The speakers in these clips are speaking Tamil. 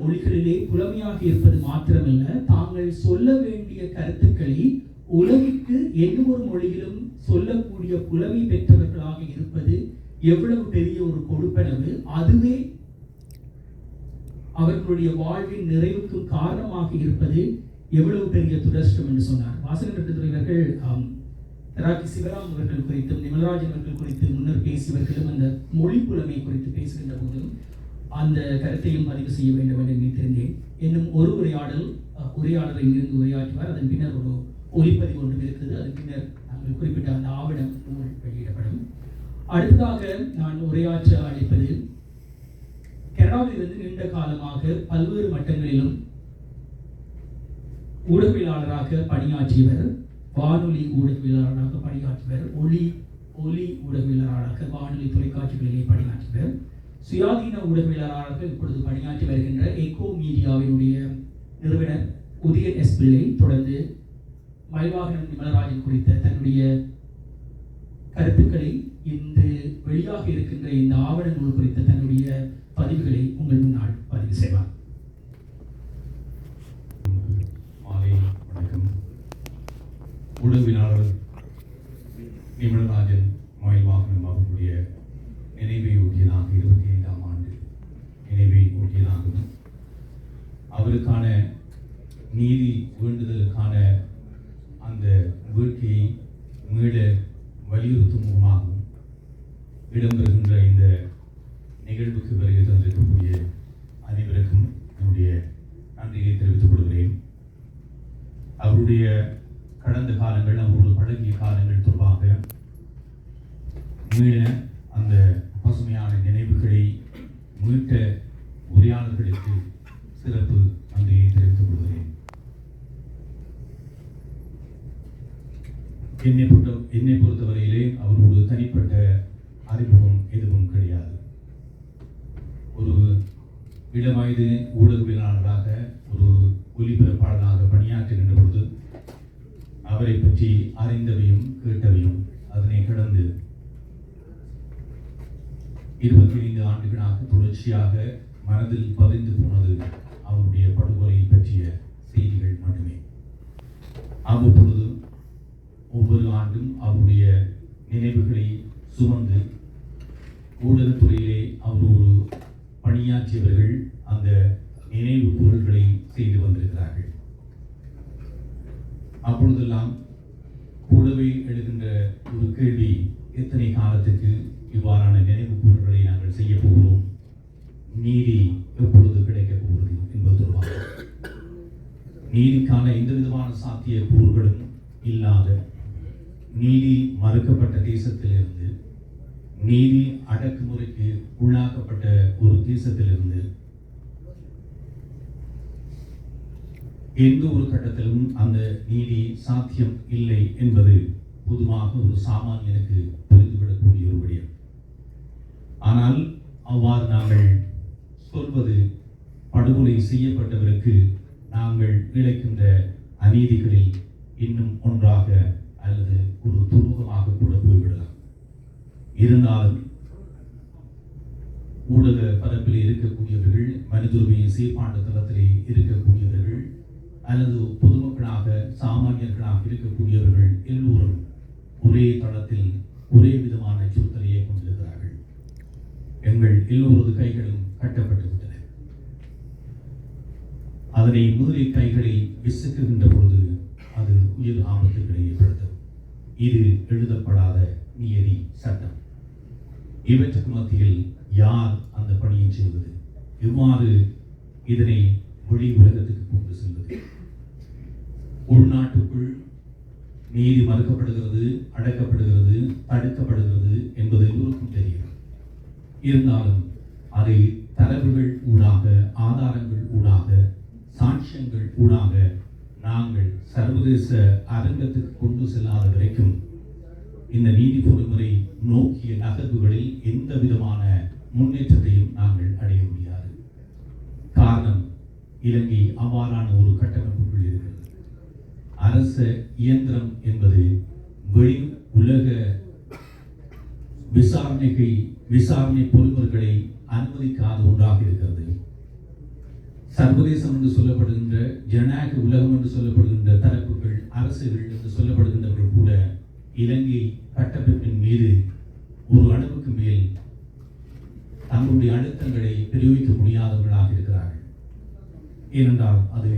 மொழிகளிலே புலமையாக இருப்பது மாத்திரமல்ல, தாங்கள் சொல்ல வேண்டிய கருத்துக்களை உலகிற்கு எந்த ஒரு மொழியிலும் சொல்லக்கூடிய புலமை பெற்றவர்களாக இருப்பது எவ்வளவு பெரிய ஒரு கொடுப்பனவு. அதுவே அவர்களுடைய வாழ்வின் நிறைவுக்கும் காரணமாக இருப்பது எவ்வளவு பெரிய துரஷ்டம் என்று சொன்னார். வாசகர் துறைவர்கள் தராக்கி சிவராம் அவர்கள் குறித்தும் நிமலராஜன் அவர்கள் குறித்து முன்னர் பேசியவர்களும் அந்த மொழி புலமை குறித்து பேசுகின்ற போதும் அந்த கருத்தையும் பதிவு செய்ய வேண்டும் என்று நினைத்திருந்தேன். இன்னும் ஒரு உரையாளரை இங்கிருந்து உரையாற்றுவார். அதன் பின்னர் ஒரு ஒலிப்பதிவு ஒன்றும் இருக்குது. அதன் பின்னர் நாங்கள் குறிப்பிட்ட அந்த ஆவணம் நூல் வெளியிடப்படும். அடுத்ததாக நான் உரையாற்ற அழைப்பது கனடாவில் நீண்ட காலமாக பல்வேறு மட்டங்களிலும் ஊடகவியலாளராக பணியாற்றியவர், வானொலி ஊடகவியலாளராக பணியாற்றியவர், ஒலி ஊடகவியலாளராக வானொலி தொலைக்காட்சிகளிலே பணியாற்றியவர், சுயாதீன ஊடகவியலாளராக இப்பொழுது பணியாற்றி வருகின்ற எக்கோ மீடியாவினுடைய நிறுவனர் உதயன் எஸ் பிள்ளை தொடர்ந்து மயில்வாகனம் நிமலராஜன் குறித்த தன்னுடைய கருத்துக்களை இன்று வெளியாக இருக்கின்ற இந்த ஆவண நூல் குறித்த தன்னுடைய பதிவுகளை உங்கள் முன்னால் பதிவு செய்வார். மாலை வணக்கம். ஊடகவியலாளர் நிமலராஜன் மயில்வாகனம் அவர்களுடைய நினைவை ஒட்டியதாக 25ஆம் ஆண்டு நினைவை ஒட்டியதாகவும் அவருக்கான நீதி வேண்டுதலுக்கான அந்த வேட்கையை மீள வலியுறுத்தும் முகமாகவும் இடம்பெறுகின்ற இந்த நிகழ்வுக்கு வருகை தந்திருக்கக்கூடிய அனைவருக்கும் என்னுடைய நன்றியை தெரிவித்துக் கொள்கிறேன். அவருடைய கடந்த காலங்கள், அவரோடு பழகிய காலங்கள் தொடர்பாக மீள அந்த பசுமையான நினைவுகளை மீட்ட உரையாளர்களுக்கு சிறப்பு நன்றியை தெரிவித்துக் கொள்கிறேன். என்னை பொறுத்தவரையிலே அவரோடு தனிப்பட்ட அறிமுகம் எதுவும் கிடையாது. ஒரு இளவயது ஊடகவியலாளராக, ஒரு ஒலிபரப்பாளராக பணியாற்றுகின்ற பொழுது அவரை பற்றி அறிந்தவையும் கேட்டவையும் அதனை கடந்து 25 ஆண்டுகளாக தொடர்ச்சியாக மனதில் பதிந்து போனது அவருடைய படுகொலை பற்றிய செய்திகள் மட்டுமே. அவ்வப்பொழுது ஒவ்வொரு ஆண்டும் அவருடைய நினைவுகளை சுமந்து ஊடகத்துறையிலே அவரோடு பணியாற்றியவர்கள் அந்த நினைவு பொருள்களை செய்து வந்திருக்கிறார்கள். அப்பொழுதெல்லாம் கூடவே எழுகின்ற ஒரு கேள்வி, எத்தனை காலத்துக்கு இவ்வாறான நினைவு பொருள்களை நாங்கள் செய்ய போகிறோம், நீதி எப்பொழுது கிடைக்கப் போகிறது என்பது தொடர்பாக. நீதிக்கான எந்த விதமான சாத்திய கூறுகளும் இல்லாத, நீதி மறுக்கப்பட்ட தேசத்திலிருந்து, நீதி அடக்குமுறைக்கு உள்ளாக்கப்பட்ட ஒரு தேசத்திலிருந்து எந்த ஒரு கட்டத்திலும் அந்த நீதி சாத்தியம் இல்லை என்பது பொதுவாக ஒரு சாமானியனுக்கு புரிந்துவிடக்கூடிய ஒரு விடயம். ஆனால் அவ்வாறு நாங்கள் சொல்வது படுகொலை செய்யப்பட்டவருக்கு நாங்கள் இழைக்கின்ற அநீதிகளில் இன்னும் ஒன்றாக அல்லது ஒரு துரோகமாக கூட போய்விடலாம். இருந்தாலும் ஊடக பரப்பில் இருக்கக்கூடியவர்கள், மனித உரிமை சீர்பாட்டு தளத்திலே இருக்கக்கூடியவர்கள் அல்லது பொதுமக்களாக சாமானியர்களாக இருக்கக்கூடியவர்கள் எல்லோரும் ஒரே தளத்தில் ஒரே விதமான அச்சுறுத்தலையே கொண்டிருக்கிறார்கள். எங்கள் எல்லோரது கைகளும் கட்டப்பட்டு விட்டன. அதனை மீறி கைகளை விசுக்குகின்ற பொழுது அது உயிர் ஆபத்துக்களை ஏற்படுத்தும். இது எழுதப்படாத நியதி சட்டம். இவற்றுக்கு மத்தியில் யார் அந்த பணியை செய்வது? எவ்வாறு இதனை வெளி உலகத்துக்கு கொண்டு செல்வது? உள்நாட்டுக்குள் நீதி மறுக்கப்படுகிறது, அடக்கப்படுகிறது, தடுக்கப்படுகிறது என்பது எல்லோருக்கும் தெரியும். இருந்தாலும் அதை தரவுகள் ஊடாக, ஆதாரங்கள் ஊடாக, சாட்சியங்கள் ஊடாக நாங்கள் சர்வதேச அரங்கத்துக்கு கொண்டு செல்லாத வரைக்கும் இந்த நீதி பொறிமுறை நோக்கிய நகர்வுகளில் எந்த விதமான முன்னேற்றத்தையும் நாங்கள் அடைய முடியாது. காரணம், இலங்கை அவ்வாறான ஒரு கட்டமைப்புக்குள் இருக்கிறது. அரச இயந்திரம் என்பது வெளி உலக விசாரணை பொறிமுறைகளை அனுமதிக்காத ஒன்றாக இருக்கிறது. சர்வதேசம் என்று சொல்லப்படுகின்ற ஜனநாயக உலகம் என்று சொல்லப்படுகின்ற தரப்புகள், அரசுகள் என்று சொல்லப்படுகின்றவர்கள் கூட இலங்கை கட்டமைப்பின் மீது ஒரு அளவுக்கு மேல் தங்களுடைய அழுத்தங்களை பிரயோகிக்க முடியாதவர்களாக இருக்கிறார்கள். ஏனென்றால் அது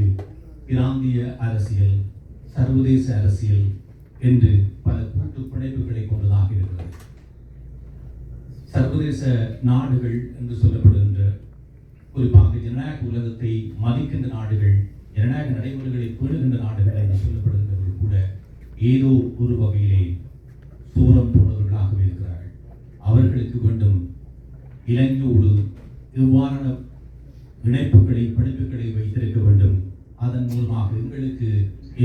பிராந்திய அரசியல், சர்வதேச அரசியல் என்று பல கூட்டு பிணைப்புகளை கொண்டதாக இருக்கிறது. சர்வதேச நாடுகள் என்று சொல்லப்படுகின்ற, குறிப்பாக ஜனநாயக உலகத்தை மதிக்கின்ற நாடுகள், ஜனநாயக நடைமுறைகளை பேணுகின்ற நாடுகள் என்று சொல்லப்படுகின்றவர்கள் கூட ஏதோ ஒரு வகையிலே சூரம் போனவர்களாகவே இருக்கிறார்கள். அவர்களுக்கு வேண்டும் இலங்கையோடு இவ்வாறான இணைப்புகளை, படிப்புகளை வைத்திருக்க வேண்டும். அதன் மூலமாக எங்களுக்கு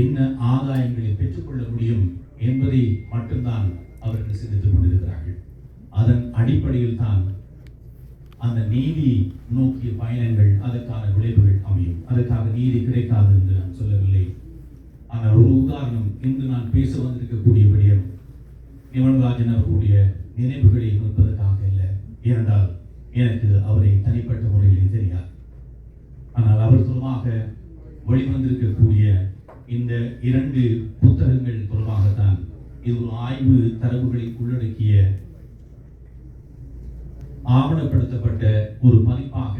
என்ன ஆதாயங்களை பெற்றுக்கொள்ள முடியும் என்பதை மட்டும்தான் அவர்கள் சிந்தித்துக் கொண்டிருக்கிறார்கள். அதன் அடிப்படையில் தான் அந்த நீதி நோக்கிய பயணங்கள், அதற்கான விளைவுகள் அமையும். அதற்காக நீதி கிடைக்காது என்று நான் சொல்லவில்லை. ஆனால் ஒரு உதாரணம், இன்று நான் பேச வந்திருக்கக்கூடிய விடயம் நிமலராஜன் அவர்களுடைய நினைவுகளை நிற்பதற்காக இல்லை. ஏனென்றால் எனக்கு அவரை தனிப்பட்ட முறையிலே தெரியாது. ஆனால் அவர் தொடர்பாக வெளிவந்திருக்கக்கூடிய இந்த 2 புத்தகங்கள் தொடர்பாகத்தான் இது ஒரு ஆய்வு தரவுகளை உள்ளடக்கிய ஆவணப்படுத்தப்பட்ட ஒரு பதிப்பாக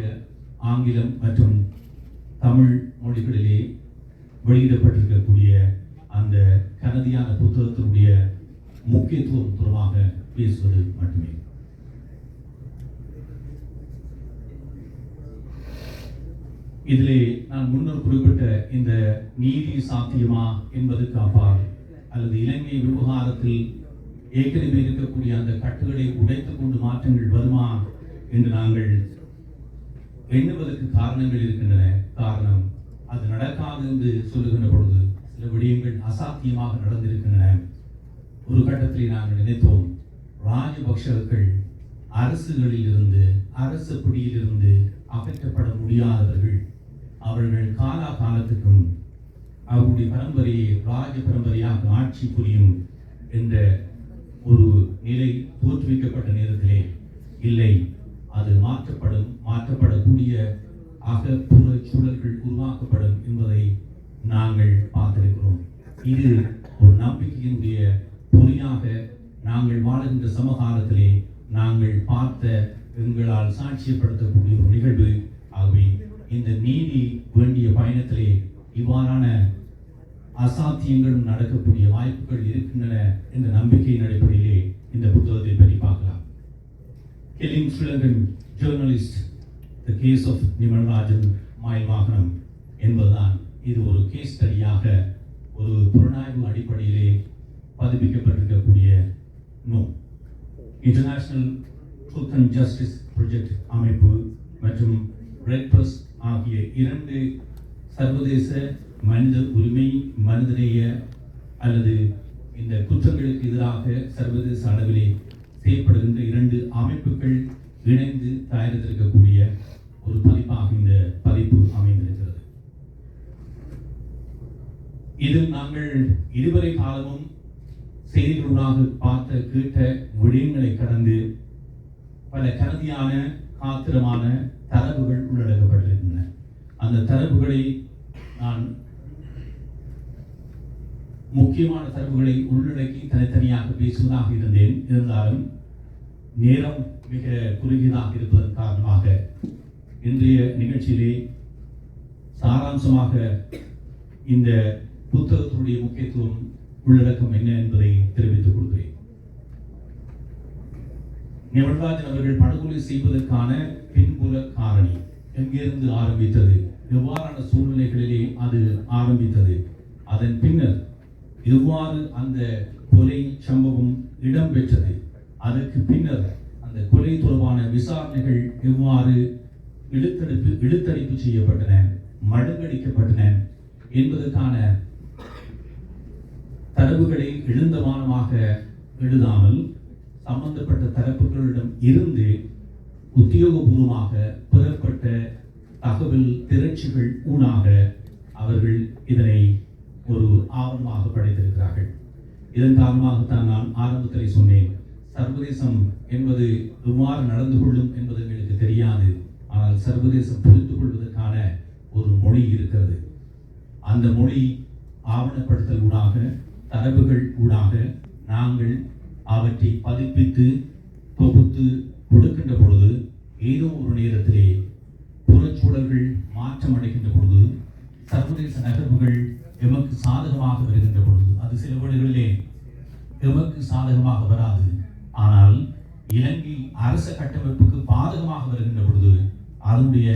ஆங்கிலம் மற்றும் தமிழ் மொழிகளிலே வெளியிடப்பட்டிருக்கக்கூடிய அந்த கனதியான புத்தகத்தினுடைய முக்கியத்துவம் தொடர்பாக பேசுவது மட்டுமே. இதிலே நான் முன்னர் குறிப்பிட்ட இந்த நீதி சாத்தியமா என்பதற்கு அப்பால், அல்லது இலங்கை விவகாரத்தில் ஏற்கனவே இருக்கக்கூடிய அந்த கட்டுகளை உடைத்துக் கொண்டு மாற்றங்கள் வருமா என்று நாங்கள் எண்ணுவதற்கு காரணங்கள் இருக்கின்றன. காரணம், அது நடக்காது என்று சொல்லுகின்ற பொழுது சில விடயங்கள் அசாத்தியமாக நடந்திருக்கின்றன. ஒரு கட்டத்தில் நாங்கள் நினைத்தோம், ராஜபக்ஷர்கள் அரசுகளில் இருந்து, அரசு பிடியிலிருந்து அகற்றப்பட முடியாதவர்கள். அவர்கள் காலத்துக்கும் அவருடைய பரம்பரையை ராஜ பரம்பரையாக ஆட்சி புரியும் என்ற ஒரு நிலை தோற்றுவிக்கப்பட்ட நேரத்திலே இல்லை, அது மாற்றப்படக்கூடிய அகப்புற சூழல்கள் உருவாக்கப்படும் என்பதை நாங்கள் பார்த்திருக்கிறோம். இது ஒரு நம்பிக்கையினுடைய பொறியாக நாங்கள் வாழுகின்ற சமகாலத்திலே நாங்கள் பார்த்த, எங்களால் சாட்சியப்படுத்தக்கூடிய ஒரு நிகழ்வு. ஆகவே இந்த நீதி வேண்டிய பயணத்திலே இவ்வாறான அசாத்தியங்களும் நடக்கக்கூடிய வாய்ப்புகள் இருக்கின்றன என்ற நம்பிக்கையின் அடிப்படையிலே இந்த புத்தகத்தை பற்றி பார்க்கலாம். Killing Sri Lankan Journalist, The Case of Nimalarajan Mayilvaganam என்பதுதான் இது ஒரு கேஸ் ஸ்டடியாக ஒரு புலனாய்வு அடிப்படையிலே பதிப்பிக்கப்பட்டிருக்கக்கூடிய நூல். International truth and justice project அமைப்பு மற்றும் ரெட் பிரஸ் ஆகிய 2 சர்வதேச மனித உரிமை, மனிதநேய அல்லது இந்த குற்றங்களுக்கு எதிராக சர்வதேச அளவிலே செய்யப்படுகின்ற 2 அமைப்புகள் இணைந்து தயாரித்திருக்கக்கூடிய ஒரு பதிப்பாக இந்த பதிப்பு அமைந்திருக்கிறது. இதில் நாங்கள் இதுவரை காலமும் செய்திகளூடாக பார்த்த, கேட்ட விடயங்களை கடந்து பல கருதியான, காத்திரமான தரவுகள் உள்ளடக்கப்பட்டிருக்கின்றன. அந்த தரவுகளை நான் முக்கியமான தரவுகளை உள்ளடக்கி தனித்தனியாக பேசுவதாக இருந்தாலும் நேரம் மிக குறுகியதாக இருப்பதன் காரணமாக இன்றைய நிகழ்ச்சியிலே சாராம்சமாக இந்த புத்தகத்தினுடைய முக்கியத்துவம், உள்ளடக்கம் என்ன என்பதை தெரிவித்துக் கொள்கிறேன். நிமலராஜன் அவர்கள் படுகொலை செய்வதற்கான பின்புல காரணி எங்கிருந்து ஆரம்பித்தது, எவ்வாறான சூழ்நிலைகளிலே அது ஆரம்பித்தது, அதன் பின்னர் எவ்வாறு அந்த கொலை சம்பவம் இடம்பெற்றது, அதற்கு பின்னர் அந்த கொலை தொடர்பான விசாரணைகள் எவ்வாறு இழுத்தடிப்பு செய்யப்பட்டன, மழுங்கடிக்கப்பட்டன என்பதற்கான தரவுகளை எழுந்தமானமாக எழுதாமல் சம்பந்தப்பட்ட தரப்புகளிடம் இருந்து உத்தியோகபூர்வமாக பெறப்பட்ட தகவல் திரட்சிகள் ஊடாக அவர்கள் இதனை ஒரு ஆவணமாக படைத்திருக்கிறார்கள். இதன் காரணமாகத்தான் நான் ஆரம்பத்தில் சொன்னேன், சர்வதேசம் என்பது எவ்வாறு நடந்து கொள்ளும் என்பது எங்களுக்கு தெரியாது. ஆனால் சர்வதேசம் புரிந்து கொள்வதற்கான மொழி இருக்கிறது. அந்த மொழி ஆவணப்படுத்தல் ஊடாக, தரவுகள் ஊடாக நாங்கள் அவற்றை பதிப்பித்து தொகுத்து கொடுக்கின்ற பொழுது, ஏதோ ஒரு நேரத்திலே புறச்சூழல்கள் மாற்றம் அடைகின்ற பொழுது, சர்வதேச நகர்வுகள் எமக்கு சாதகமாக வருகின்ற பொழுது, அது சில வேளைகளிலே எமக்கு சாதகமாக வராது, ஆனால் இலங்கை அரச கட்டமைப்புக்கு பாதகமாக வருகின்ற பொழுது அதனுடைய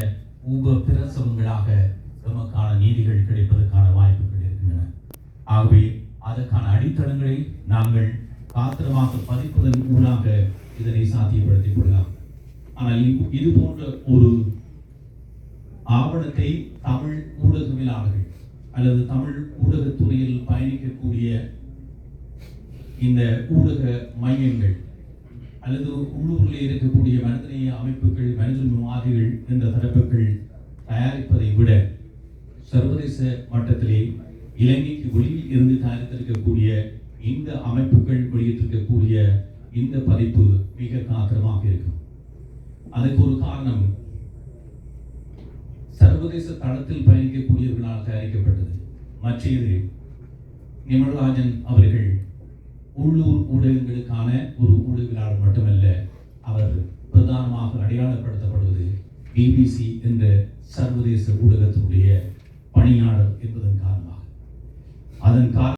பிரசவங்களாக எமக்கான நீதிகள் கிடைப்பதற்கான வாய்ப்புகள் இருக்கின்றன. ஆகவே அதற்கான அடித்தளங்களை நாங்கள் காத்திரமாக பதிப்பதன் ஊடாக இதனை சாத்தியப்படுத்திக் கொள்ளலாம். ஆனால் இது போன்ற ஒரு ஆவணத்தை தமிழ் ஊடகவியலாளர்கள் அல்லது தமிழ் ஊடகத்துறையில் பயணிக்கக்கூடிய இந்த ஊடக மையங்கள் அல்லது உள்ளூரில் இருக்கக்கூடிய மனிதநேய அமைப்புகள், மனிதவாதிகள் என்ற தரப்புகள் தயாரிப்பதை விட சர்வதேச மட்டத்திலே இலங்கைக்கு வெளியில் இருந்து தயாரித்திருக்கக்கூடிய இந்த அமைப்புகள் வெளியிட்டிருக்கக்கூடிய இந்த பதிப்பு மிக காத்திரமாக இருக்கும். அதற்கு ஒரு காரணம், சர்வதேச தளத்தில் பயணிக்கக்கூடியவர்களால் தயாரிக்கப்பட்டது. மற்றது நிமலராஜன் அவர்கள் உள்ளூர் ஊடகங்களுக்கான ஒரு ஊடகவியலாளர் மட்டுமல்ல, அவர் பிரதானமாக அடையாளப்படுத்தப்படுவது BBC என்ற சர்வதேச ஊடகத்தினுடைய பணியாளர் என்பதன் காரணமாக. அதன்